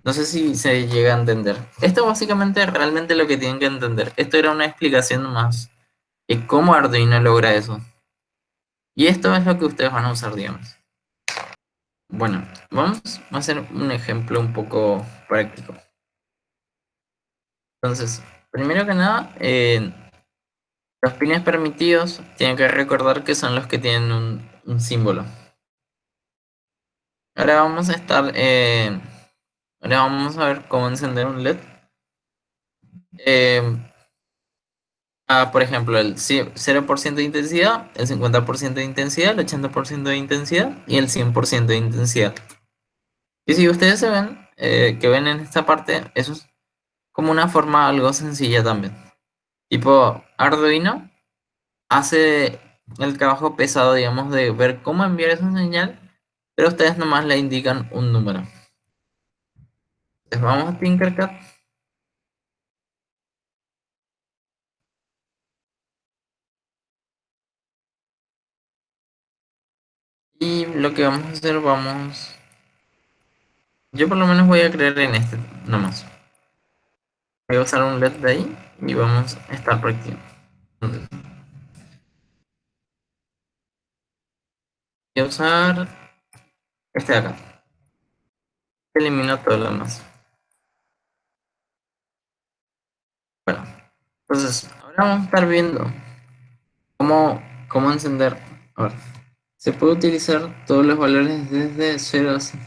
No sé si se llega a entender. Esto básicamente es realmente lo que tienen que entender. Esto era una explicación más de cómo Arduino logra eso. Y esto es lo que ustedes van a usar, digamos. Bueno, vamos a hacer un ejemplo un poco práctico. Entonces, primero que nada, los pines permitidos tienen que recordar que son los que tienen un símbolo. Ahora vamos a ahora vamos a ver cómo encender un LED. Eh, por ejemplo, el 0% de intensidad, el 50% de intensidad, el 80% de intensidad y el 100% de intensidad. Y si ustedes se ven, que ven en esta parte, eso es como una forma algo sencilla también. Tipo, Arduino hace el trabajo pesado, digamos, de ver cómo enviar esa señal, pero ustedes nomás le indican un número. Entonces vamos a Tinkercad y lo que vamos a hacer, yo por lo menos voy a creer en este nomás. Voy a usar un LED de ahí y vamos a estar practicando. Entonces, voy a usar este de acá. Elimino todo lo demás. Bueno, entonces ahora vamos a estar viendo cómo encender. A ver, se puede utilizar todos los valores desde 0 a 100.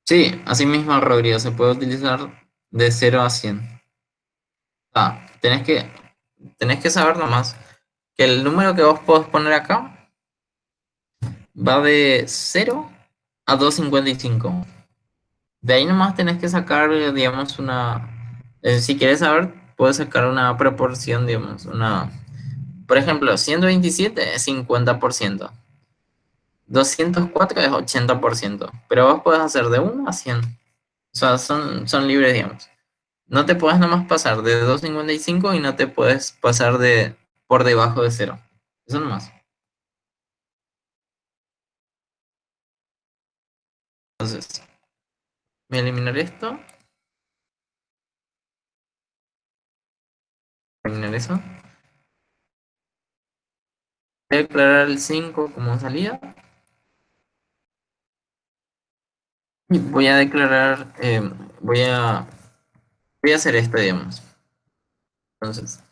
Sí, así mismo, Rodrigo, se puede utilizar de 0 a 100. Ah, tenés que saber nomás que el número que vos podés poner acá va de 0 a 255. De ahí nomás tenés que sacar, digamos, si quieres saber, puedes sacar una proporción, digamos, por ejemplo, 127 es 50%, 204 es 80%, pero vos puedes hacer de 1 a 100. O sea, son libres, digamos. No te puedes nomás pasar de 2,55 y no te puedes pasar por debajo de cero. Eso nomás. Entonces, voy a eliminar esto, eliminar eso. Voy a declarar el 5 como salida y voy a declarar, voy a, voy a hacer esto, digamos. Entonces,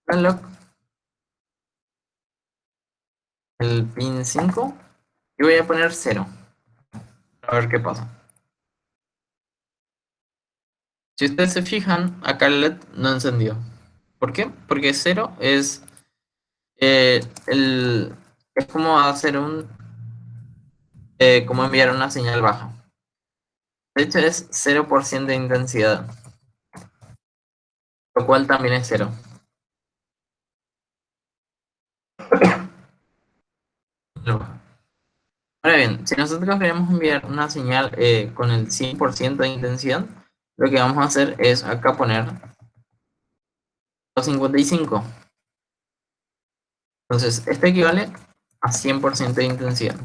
unlock el pin 5 y voy a poner cero. A ver qué pasa. Si ustedes se fijan, acá el LED no encendió. ¿Por qué? Porque cero eh, el, es como hacer como enviar una señal baja. De hecho, es 0% de intensidad, lo cual también es cero. Ahora bien, si nosotros queremos enviar una señal con el 100% de intensidad, lo que vamos a hacer es acá poner 255. Entonces, este equivale a 100% de intensidad.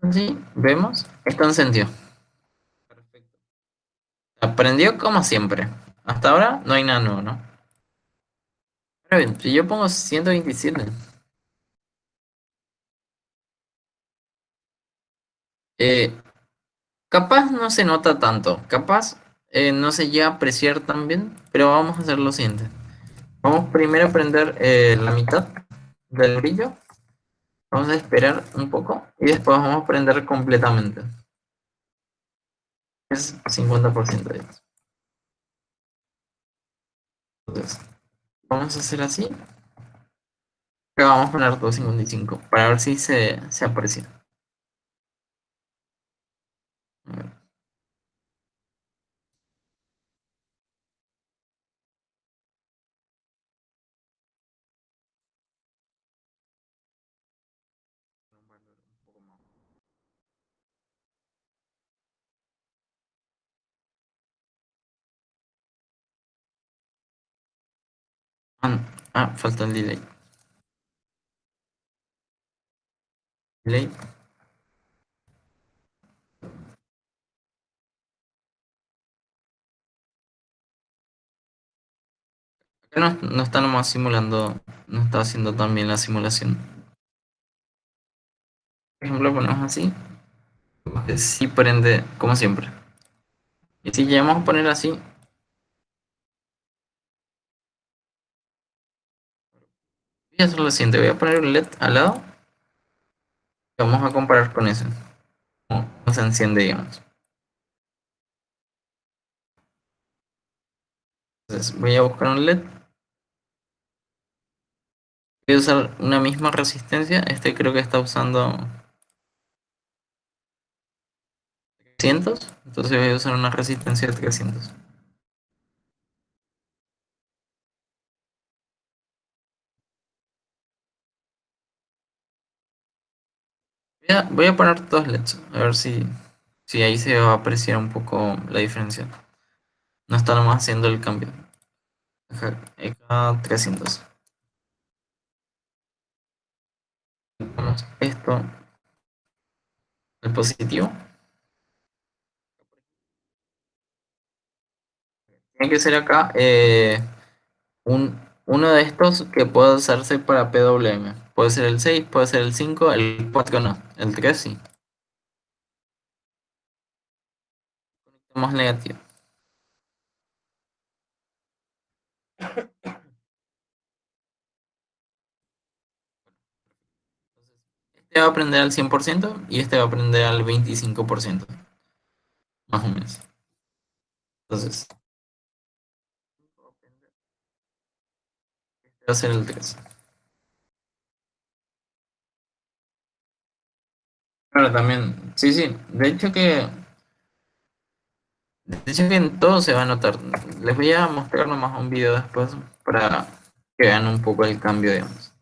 Así, vemos, esto encendió. Perfecto. Aprendió como siempre. Hasta ahora no hay nada nuevo, ¿no? Ahora bien, si yo pongo 127, eh, capaz no se nota tanto, capaz no se llega a apreciar tan bien, pero vamos a hacer lo siguiente. Vamos primero a prender la mitad del brillo, vamos a esperar un poco y después vamos a prender completamente. Es 50% de esto. Entonces, vamos a hacer así. Acá vamos a poner 255 para ver si se aprecia. A ver, ah, falta el delay. Delay. Acá no está nomás simulando, no está haciendo tan bien la simulación. Por ejemplo, ponemos así, sí prende como siempre. Y si llegamos a poner así, voy a hacer lo siguiente, voy a poner un LED al lado y vamos a comparar con eso. Cómo se enciende, digamos. Entonces voy a buscar un LED, voy a usar una misma resistencia, este creo que está usando 300, entonces voy a usar una resistencia de 300. Voy a poner dos LEDs, a ver si ahí se va a apreciar un poco la diferencia. No está nomás haciendo el cambio. Acá 300. Ponemos esto, el positivo. Tiene que ser acá uno de estos que puede usarse para PWM. Puede ser el 6, puede ser el 5, el 4 no, el 3 sí. Más negativo. Este va a prender al 100% y este va a prender al 25%, más o menos. Entonces, este va a ser el 3. Claro, también, sí, sí, de hecho que en todo se va a notar. Les voy a mostrar nomás un video después para que vean un poco el cambio, digamos.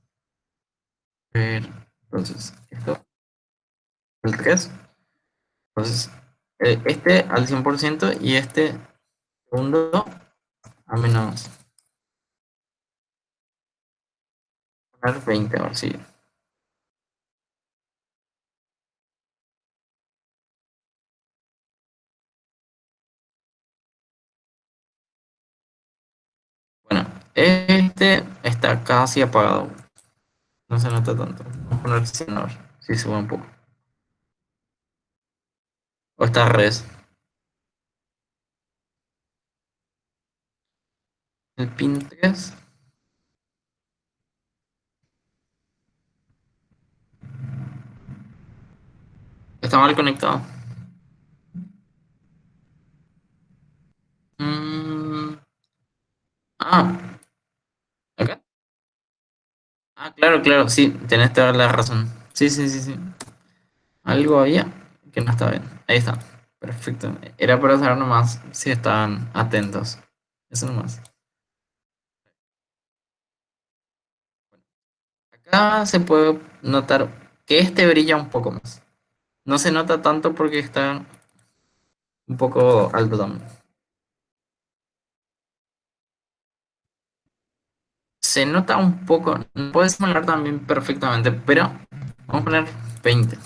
A ver, entonces, esto, el 3. Entonces, este al 100% y este segundo a menos poner 20, a ver si. Bueno, este está casi apagado. No se nota tanto. Vamos a poner 100 a ver si sube un poco. O está al revés. El pin 3 está mal conectado. Mm, ah, ¿acá? Ah, claro, claro, sí, tenés toda la razón. Sí, sí, sí, sí. Algo había que no está bien. Ahí está. Perfecto. Era para saber nomás si estaban atentos. Eso nomás. Acá se puede notar que este brilla un poco más. No se nota tanto porque está un poco alto también. Se nota un poco, no puede simular también perfectamente, pero vamos a poner 20.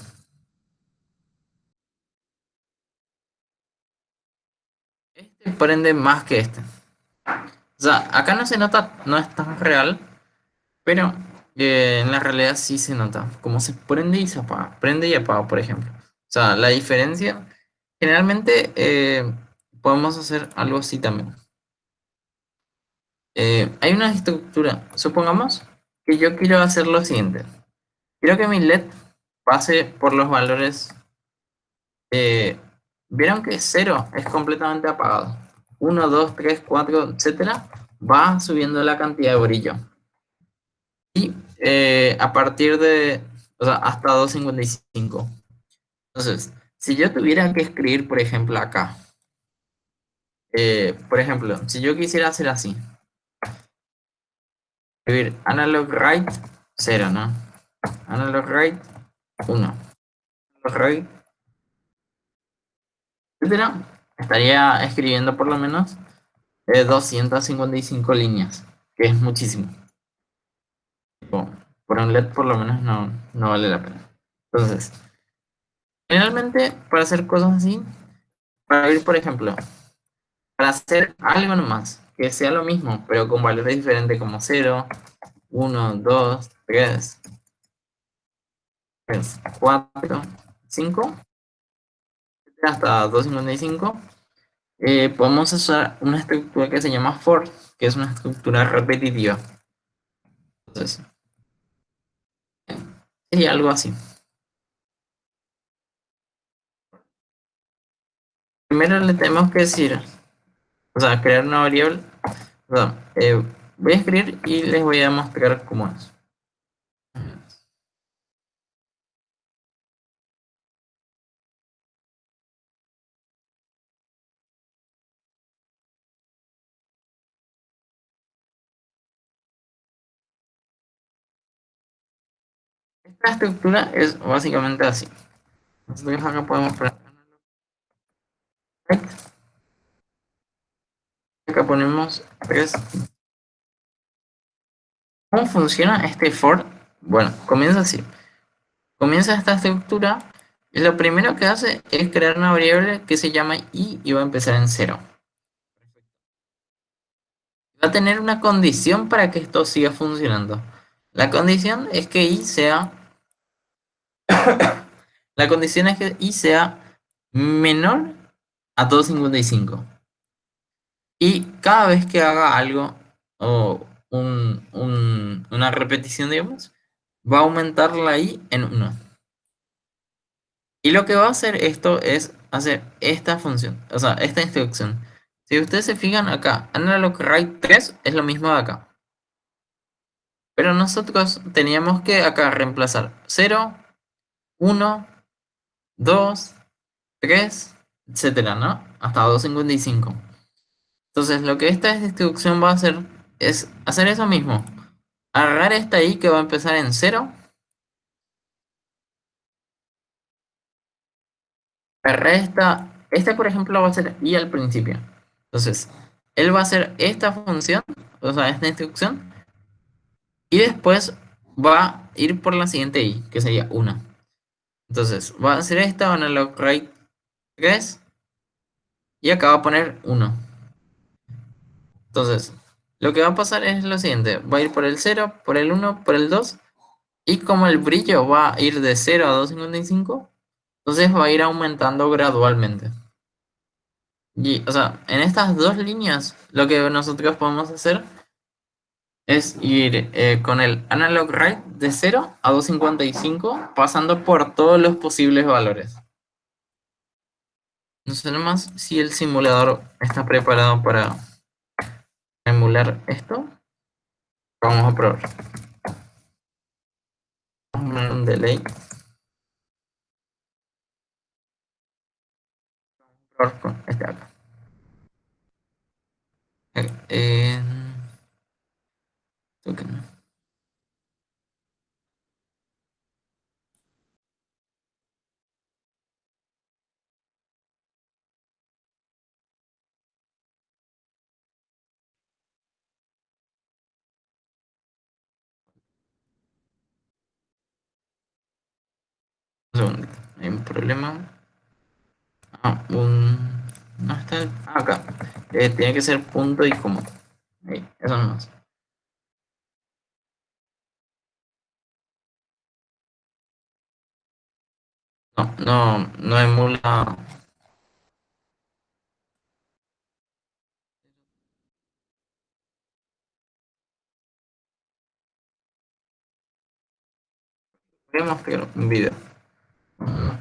Este prende más que este. O sea, acá no se nota, no es tan real, pero en la realidad sí se nota. Como se prende y se apaga. Prende y apaga, por ejemplo. O sea, la diferencia, generalmente podemos hacer algo así también. Hay una estructura. Supongamos que yo quiero hacer lo siguiente. Quiero que mi LED pase por los valores. eh, Vieron que cero es completamente apagado. Uno, 2, 3, 4, etcétera. Va subiendo la cantidad de brillo. Y a partir de, o sea, hasta 255. Entonces, si yo tuviera que escribir, por ejemplo, acá, por ejemplo, si yo quisiera hacer así, escribir analog right cero, ¿no? Analog right uno, analog right, etcétera, estaría escribiendo por lo menos 255 líneas, que es muchísimo. Tipo, por un LED por lo menos no vale la pena. Entonces, generalmente para hacer cosas así, para ir, por ejemplo, para hacer algo nomás, que sea lo mismo, pero con valores diferentes como cero, uno, 2, 3, 4, 5, hasta 255, podemos usar una estructura que se llama for, que es una estructura repetitiva. Entonces, sería algo así. Primero le tenemos que decir, o sea, crear una variable. O sea, voy a escribir y les voy a mostrar cómo es. Esta estructura es básicamente así. Nosotros acá podemos poner, acá ponemos 3. ¿Cómo funciona este for? Bueno, comienza así. Comienza esta estructura y lo primero que hace es crear una variable que se llama i y va a empezar en cero. Va a tener una condición para que esto siga funcionando. La condición es que i sea, la condición es que i sea menor a 255. Y cada vez que haga algo o una repetición, digamos, va a aumentar la i en uno. Y lo que va a hacer esto es hacer esta función, o sea, esta instrucción. Si ustedes se fijan acá, analog write 3 es lo mismo de acá. Pero nosotros teníamos que acá reemplazar 0, 1, 2, 3, etcétera, ¿no? Hasta 255. Entonces, lo que esta distribución va a hacer es hacer eso mismo. Agarrar esta i que va a empezar en 0. Agarrar esta por ejemplo va a ser i al principio. Entonces, él va a hacer esta función, o sea, esta instrucción, y después va a ir por la siguiente i, que sería 1. Entonces, va a hacer esta, van a log write 3, y acá va a poner 1. Entonces, lo que va a pasar es lo siguiente, va a ir por el 0, por el 1, por el 2, y como el brillo va a ir de 0 a 255, entonces va a ir aumentando gradualmente. Y, o sea, en estas dos líneas, lo que nosotros podemos hacer es ir con el analog write de 0 a 255, pasando por todos los posibles valores. No sé nomás si el simulador está preparado para emular esto. Vamos a probar. Vamos a poner un delay. Probar con este acá. Eh, token. Un segundito. Hay un problema. No está acá. Tiene que ser punto y coma. Ahí, eso nomás. No emula. Voy a mostrar un video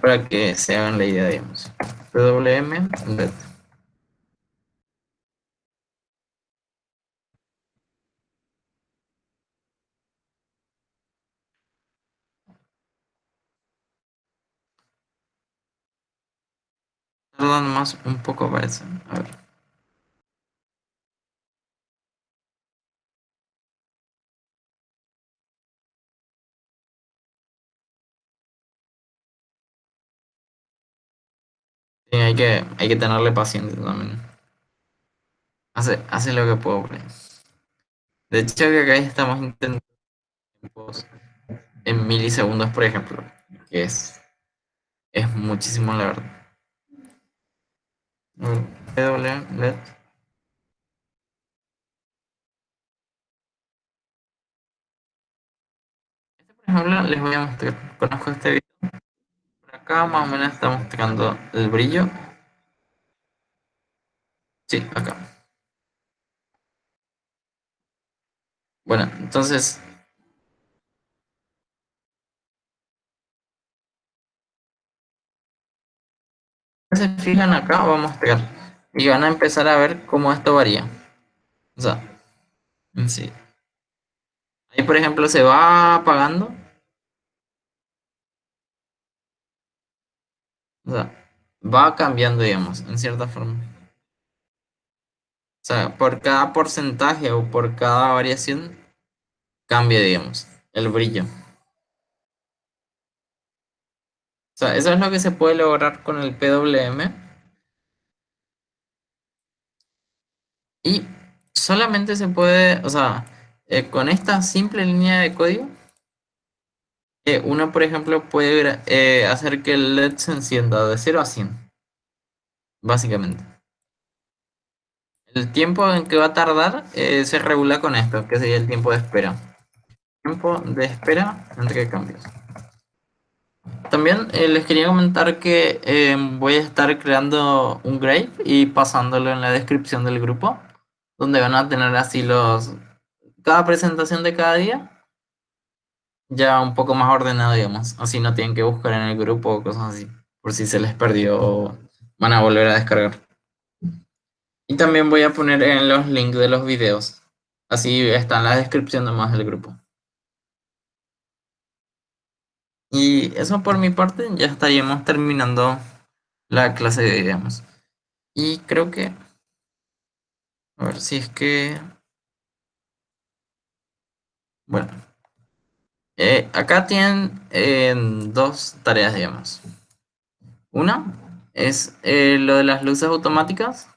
para que se hagan la idea, digamos. PWM LED. Tardan más un poco parece. A ver. Sí, hay que tenerle paciencia también. Hace lo que puedo. De hecho, que acá estamos intentando tiempos en milisegundos, por ejemplo, que es muchísimo, la verdad. PWM LED. Por ejemplo, les voy a mostrar. Conozco este video. Por acá más o menos está mostrando el brillo. Sí, acá. Bueno, entonces, si se fijan acá, va a mostrar. Y van a empezar a ver cómo esto varía. O sea, sí. Ahí, por ejemplo, se va apagando. O sea, va cambiando, digamos, en cierta forma. O sea, por cada porcentaje o por cada variación, cambia, digamos, el brillo. O sea, eso es lo que se puede lograr con el PWM. Y solamente se puede, o sea, con esta simple línea de código, uno, por ejemplo, puede hacer que el LED se encienda de 0 a 100, básicamente. El tiempo en que va a tardar se regula con esto, que sería el tiempo de espera. Tiempo de espera entre cambios. También les quería comentar que voy a estar creando un grave y pasándolo en la descripción del grupo, donde van a tener así cada presentación de cada día ya un poco más ordenado, digamos. Así no tienen que buscar en el grupo o cosas así, por si se les perdió o van a volver a descargar. Y también voy a poner en los links de los videos. Así está en la descripción nomás del grupo. Y eso por mi parte ya estaríamos terminando la clase de hoy, digamos. Y creo que, a ver si es que, bueno, acá tienen dos tareas, digamos. Una es lo de las luces automáticas.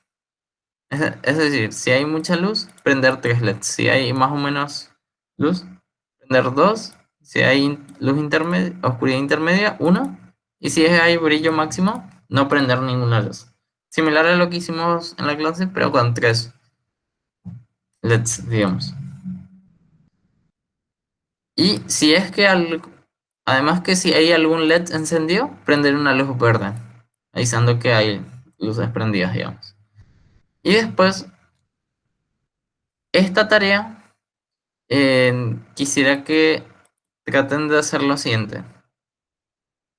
Es decir, si hay mucha luz, prender 3 LEDs. Si hay más o menos luz, prender 2. Si hay luz intermedia, oscuridad intermedia, uno. Y si hay brillo máximo, no prender ninguna luz. Similar a lo que hicimos en la clase, pero con 3 LEDs, digamos. Y si es que además que si hay algún LED encendido, prender una luz verde, avisando que hay luces prendidas, digamos. Y después, esta tarea quisiera que traten de hacer lo siguiente.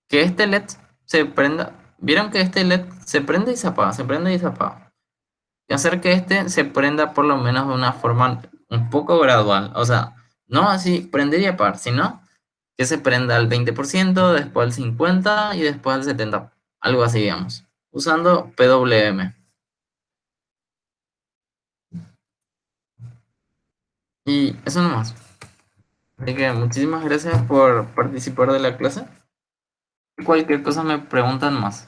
Que este LED se prenda. ¿Vieron que este LED se prende y se apaga? Se prende y se apaga. Y hacer que este se prenda por lo menos de una forma un poco gradual. O sea, no así prender y apagar, sino que se prenda al 20%, después al 50% y después al 70%. Algo así, digamos. Usando PWM. Y eso nomás. Así que muchísimas gracias por participar de la clase. Cualquier cosa me preguntan más.